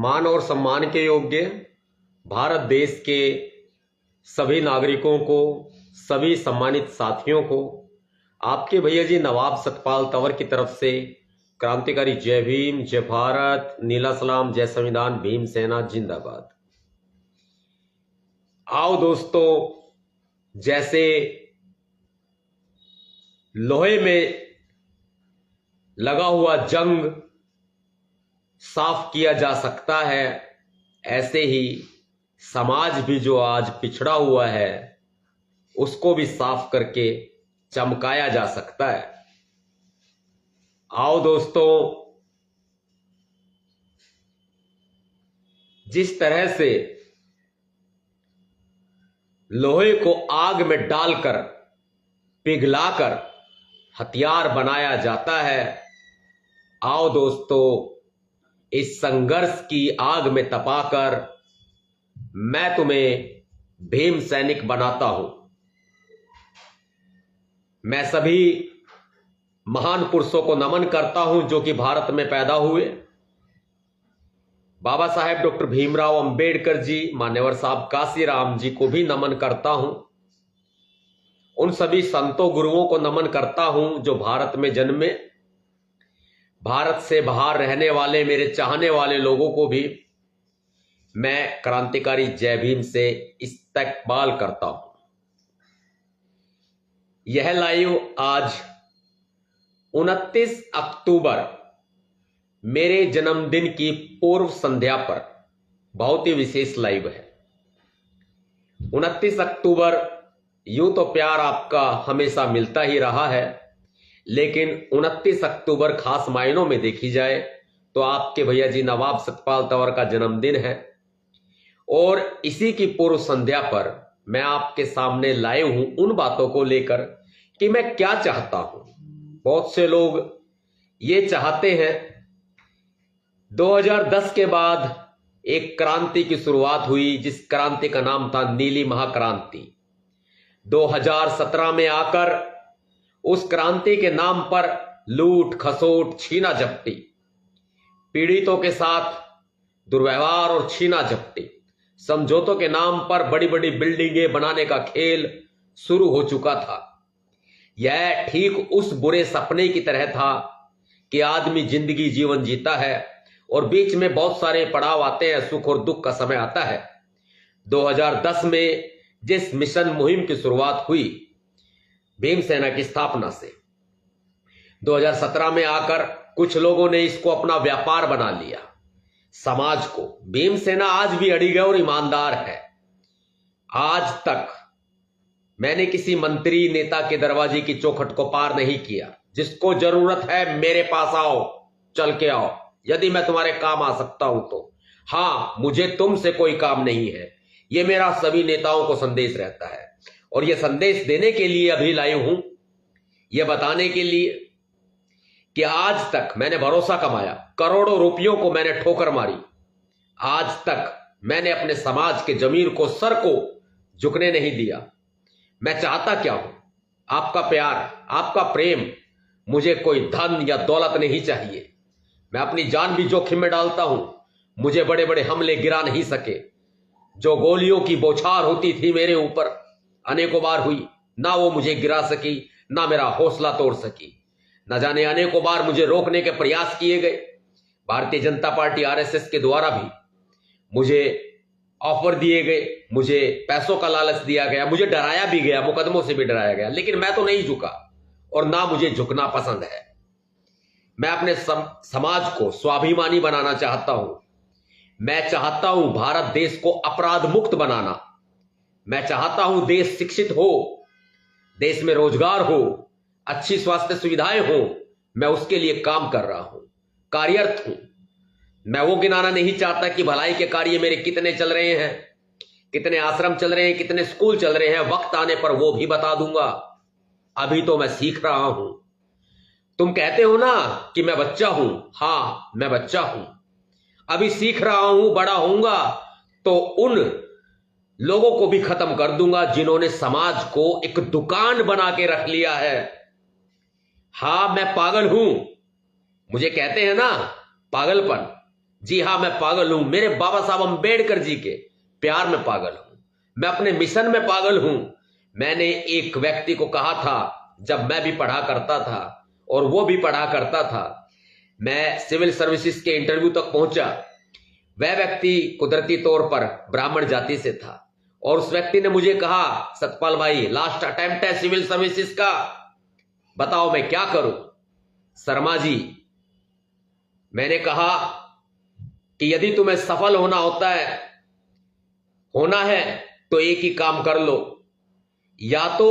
मान और सम्मान के योग्य भारत देश के सभी नागरिकों को, सभी सम्मानित साथियों को आपके भैया जी नवाब सतपाल तंवर की तरफ से क्रांतिकारी जय भीम, जय भारत, नीला सलाम, जय संविधान, भीम सेना जिंदाबाद। आओ दोस्तों, जैसे लोहे में लगा हुआ जंग साफ किया जा सकता है, ऐसे ही समाज भी जो आज पिछड़ा हुआ है उसको भी साफ करके चमकाया जा सकता है। आओ दोस्तों, जिस तरह से लोहे को आग में डालकर पिघलाकर हथियार बनाया जाता है, आओ दोस्तों, इस संघर्ष की आग में तपाकर मैं तुम्हें भीम सैनिक बनाता हूं। मैं सभी महान पुरुषों को नमन करता हूं जो कि भारत में पैदा हुए। बाबा साहेब डॉक्टर भीमराव अंबेडकर जी, मान्यवर साहब काशीराम जी को भी नमन करता हूं। उन सभी संतों गुरुओं को नमन करता हूं जो भारत में जन्मे। भारत से बाहर रहने वाले मेरे चाहने वाले लोगों को भी मैं क्रांतिकारी जय भीम से इस्तकबाल करता हूं। यह लाइव आज 29 अक्टूबर मेरे जन्मदिन की पूर्व संध्या पर बहुत ही विशेष लाइव है। 29 अक्टूबर यूं तो प्यार आपका हमेशा मिलता ही रहा है, लेकिन 29 अक्टूबर खास मायनों में देखी जाए तो आपके भैया जी नवाब सतपाल तंवर का जन्मदिन है और इसी की पूर्व संध्या पर मैं आपके सामने लाए हूं उन बातों को लेकर कि मैं क्या चाहता हूं। बहुत से लोग ये चाहते हैं, 2010 के बाद एक क्रांति की शुरुआत हुई जिस क्रांति का नाम था नीली महाक्रांति। 2017 में आकर उस क्रांति के नाम पर लूट खसोट, छीना झपटी, पीड़ितों के साथ दुर्व्यवहार और छीना झपटी, समझौतों के नाम पर बड़ी बड़ी बिल्डिंगें बनाने का खेल शुरू हो चुका था। यह ठीक उस बुरे सपने की तरह था कि आदमी जिंदगी जीवन जीता है और बीच में बहुत सारे पड़ाव आते हैं, सुख और दुख का समय आता है। 2010 में जिस मिशन मुहिम की शुरुआत हुई भीम सेना की स्थापना से, 2017 में आकर कुछ लोगों ने इसको अपना व्यापार बना लिया। समाज को भीम सेना आज भी अड़िग और ईमानदार है। आज तक मैंने किसी मंत्री नेता के दरवाजे की चौखट को पार नहीं किया। जिसको जरूरत है मेरे पास आओ, चल के आओ, यदि मैं तुम्हारे काम आ सकता हूं तो। हां, मुझे तुमसे कोई काम नहीं है, यह मेरा सभी नेताओं को संदेश रहता है। और यह संदेश देने के लिए अभी लाइव हूं, यह बताने के लिए कि आज तक मैंने भरोसा कमाया, करोड़ों रुपयों को मैंने ठोकर मारी। आज तक मैंने अपने समाज के जमीर को, सर को झुकने नहीं दिया। मैं चाहता क्या हूं? आपका प्यार, आपका प्रेम। मुझे कोई धन या दौलत नहीं चाहिए। मैं अपनी जान भी जोखिम में डालता हूं। मुझे बड़े बड़े हमले गिरा नहीं सके। जो गोलियों की बौछार होती थी मेरे ऊपर, अनेकों बार हुई, ना वो मुझे गिरा सकी, ना मेरा हौसला तोड़ सकी। न जाने अनेकों बार मुझे रोकने के प्रयास किए गए। भारतीय जनता पार्टी आरएसएस के द्वारा भी मुझे ऑफर दिए गए, मुझे पैसों का लालच दिया गया, मुझे डराया भी गया, मुकदमों से भी डराया गया, लेकिन मैं तो नहीं झुका और ना मुझे झुकना पसंद है। मैं अपने समाज को स्वाभिमानी बनाना चाहता हूं। मैं चाहता हूं भारत देश को अपराध मुक्त बनाना। मैं चाहता हूं देश शिक्षित हो, देश में रोजगार हो, अच्छी स्वास्थ्य सुविधाएं हो। मैं उसके लिए काम कर रहा हूं, कार्यरत हूं। मैं वो गिनाना नहीं चाहता कि भलाई के कार्य मेरे कितने चल रहे हैं, कितने आश्रम चल रहे हैं, कितने स्कूल चल रहे हैं। वक्त आने पर वो भी बता दूंगा। अभी तो मैं सीख रहा हूं। तुम कहते हो ना कि मैं बच्चा हूं। हां, मैं बच्चा हूं, अभी सीख रहा हूं। बड़ा होऊंगा तो उन लोगों को भी खत्म कर दूंगा जिन्होंने समाज को एक दुकान बना के रख लिया है। हां, मैं पागल हूं। मुझे कहते हैं ना पागलपन, जी हां, मैं पागल हूं। मेरे बाबा साहब अंबेडकर जी के प्यार में पागल हूं। मैं अपने मिशन में पागल हूं। मैंने एक व्यक्ति को कहा था, जब मैं भी पढ़ा करता था और वो भी पढ़ा करता था, मैं सिविल सर्विसेज के इंटरव्यू तक पहुंचा। वह व्यक्ति कुदरती तौर पर ब्राह्मण जाति से था और उस व्यक्ति ने मुझे कहा, सतपाल भाई, लास्ट अटेम्प्ट है सिविल सर्विसेज का, बताओ मैं क्या करूं। शर्मा जी, मैंने कहा कि यदि तुम्हें सफल होना है तो एक ही काम कर लो, या तो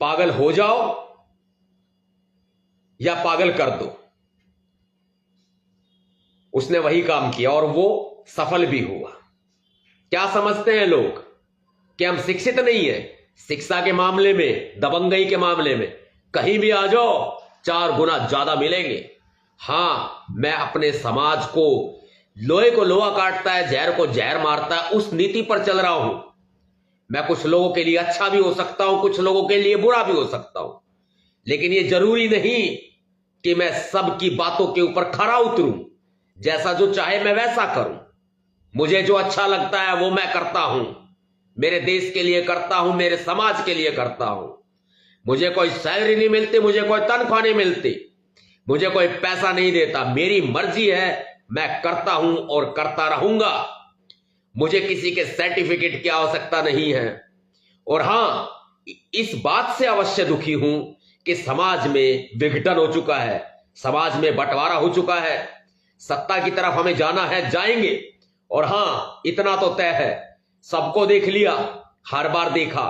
पागल हो जाओ या पागल कर दो। उसने वही काम किया और वो सफल भी हुआ। क्या समझते हैं लोग कि हम शिक्षित नहीं है? शिक्षा के मामले में, दबंगई के मामले में कहीं भी आ जाओ 4 गुना ज्यादा मिलेंगे। हां, मैं अपने समाज को, लोहे को लोहा काटता है, जहर को जहर मारता है, उस नीति पर चल रहा हूं। मैं कुछ लोगों के लिए अच्छा भी हो सकता हूं, कुछ लोगों के लिए बुरा भी हो सकता हूं, लेकिन यह जरूरी नहीं कि मैं सबकी बातों के ऊपर खरा उतरूं। जैसा जो चाहे मैं वैसा करूं। मुझे जो अच्छा लगता है वो मैं करता हूं। मेरे देश के लिए करता हूं, मेरे समाज के लिए करता हूं। मुझे कोई सैलरी नहीं मिलती, मुझे कोई तनख्वाह नहीं मिलती, मुझे कोई पैसा नहीं देता। मेरी मर्जी है, मैं करता हूं और करता रहूंगा। मुझे किसी के सर्टिफिकेट की आवश्यकता नहीं है। और हां, इस बात से अवश्य दुखी हूं कि समाज में विघटन हो चुका है, समाज में बंटवारा हो चुका है। सत्ता की तरफ हमें जाना है, जाएंगे। और हां, इतना तो तय है, सबको देख लिया, हर बार देखा,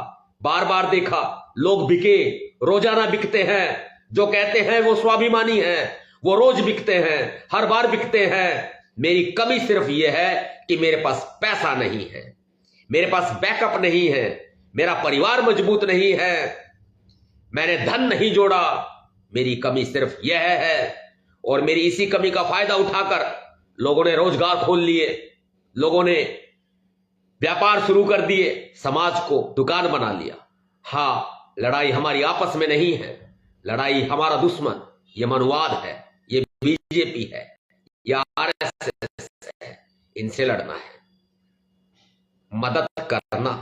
बार बार देखा, लोग बिके, रोजाना बिकते हैं। जो कहते हैं वो स्वाभिमानी हैं, वो रोज बिकते हैं, हर बार बिकते हैं। मेरी कमी सिर्फ यह है कि मेरे पास पैसा नहीं है, मेरे पास बैकअप नहीं है, मेरा परिवार मजबूत नहीं है, मैंने धन नहीं जोड़ा। मेरी कमी सिर्फ यह है। और मेरी इसी कमी का फायदा उठाकर लोगों ने रोजगार खोल लिए, लोगों ने व्यापार शुरू कर दिए, समाज को दुकान बना लिया। हां, लड़ाई हमारी आपस में नहीं है, लड़ाई हमारा दुश्मन ये मनुवाद है, ये बीजेपी है, या आरएसएस है, इनसे लड़ना है। मदद करना,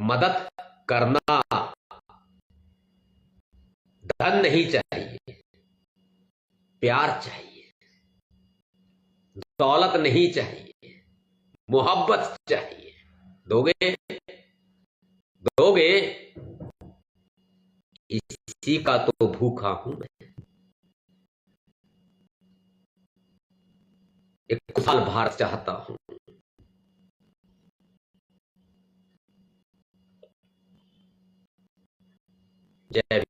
मदद करना। धन नहीं चाहिए, प्यार चाहिए। दौलत नहीं चाहिए, मोहब्बत चाहिए। दोगे? दोगे? इसी का तो भूखा हूं मैं। एक खुशहाल भारत चाहता हूं। जय